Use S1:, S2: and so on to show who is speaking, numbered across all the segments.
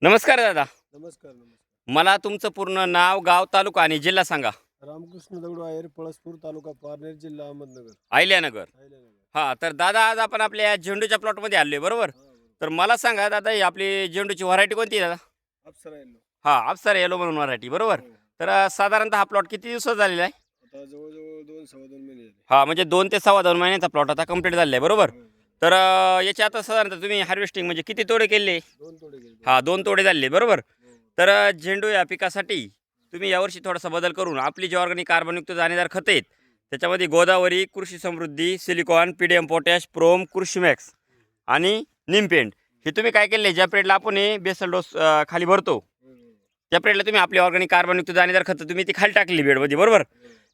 S1: नमस्कार दादा.
S2: नमस्कार नमस्कार.
S1: मला तुमचं पूर्ण नाव, गाव, तालुका आणि जिल्हा सांगा.
S2: रामकृष्ण दगडू आहेर, पळसपूर तालुका पारनेर, जिल्हा अहमदनगर.
S1: अहिल्यानगर.
S2: अहिल्यानगर.
S1: हां, तर दादा आज आपण आपल्या या झेंडूच्या प्लॉटमध्ये आलोय बरोबर.
S2: हा, बरोबर.
S1: तर मला सांगा दादा, ही आपली झेंडूची व्हरायटी कोणती आहे दादा?
S2: अप्सरा येलो.
S1: हां, अप्सरा येलो म्हणून व्हरायटी बरोबर.
S2: हो.
S1: तर साधारणतः हा प्लॉट किती दिवसात झालेला आहे?
S2: आता जवळजवळ 2 सव्वा 2 महिने झाले.
S1: हां, म्हणजे 2 ते सव्वा 2 महिन्याचा प्लॉट आता कंप्लीट झालेला आहे बरोबर.
S2: हो, हो.
S1: तर याच्या आता साधारणतः तुम्ही हार्वेस्टिंग म्हणजे किती तोडे केले?
S2: 2 तोडे गेले.
S1: हां, 2 तोडे झाले बरोबर.
S2: हो.
S1: तर झेंडू या पिकासाठी तुम्ही यावर्षी थोडासा बदल करून आपली जी ऑर्गॅनिक कार्बनयुक्त दाणेदार खतं आहेत त्याच्यामध्ये गोदावरी, कृषी समृद्धी, सिलिकॉन, पीडीएम पोटॅश, प्रोम, कृषीमॅक्स आणि निमपेंट हे तुम्ही काय केले? ज्या पिरियडला आपण हे बेसल डोस खाली भरतो
S2: हो, हो.
S1: त्या पिरियडला तुम्ही आपली ऑर्गॅनिक कार्बनयुक्त दाणेदार खतं तुम्ही ती खाली टाकली बेडमध्ये बरोबर.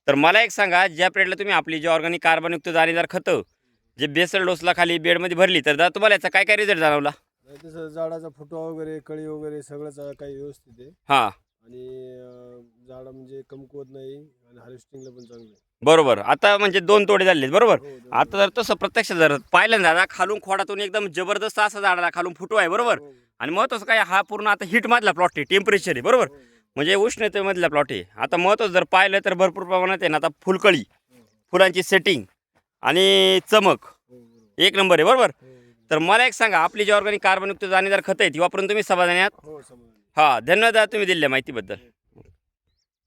S1: तर मला एक सांगा, ज्या पिरियडला तुम्ही आपली जी ऑर्गॅनिक कार्बनयुक्त दाणेदार खतं जे बेसल डोसला खाली बेडमध्ये भरली तर दादा तुम्हाला याचा काय काय रिझल्ट जाणवला?
S2: नाही तसं झाडाचा फुटवा वगैरे, कळी वगैरे सगळंच काही व्यवस्थित आहे.
S1: हां,
S2: आणि झाड म्हणजे कमकुवत नाही आणि हार्वेस्टिंगला पण चांगलं आहे.
S1: बरोबर. आता म्हणजे 2 तोडे झाले बरोबर.
S2: हो, 2
S1: आता जर तसं प्रत्यक्ष जर पाहिलं ना दादा, खालून खोडातून एकदम जबरदस्त असा झाडाला खालून फुटवा आहे बरोबर.
S2: हो,
S1: आणि महत्त्वाचं काय, हा पूर्ण आता हीटमधला प्लॉट आहे, टेम्परेचर आहे बरोबर.
S2: हो, हो.
S1: म्हणजे उष्णतेमधला प्लॉट आहे. आता महत्त्वाचं जर पाहिलं तर भरपूर प्रमाणात आहे ना आता फुलकळी,
S2: हो, हो.
S1: फुलांची सेटिंग आणि चमक
S2: हो, बरोबर.
S1: एक नंबर आहे बरोबर.
S2: हो, हो.
S1: तर मला एक सांगा, आपली जी ऑर्गॅनिक कार्बनयुक्त दाणेदार खतं आहेत ती वापरून तुम्ही समाधानी आहात?
S2: हो, समाधान.
S1: हां, धन्यवाद दादा तुम्ही दिलेल्या माहितीबद्दल.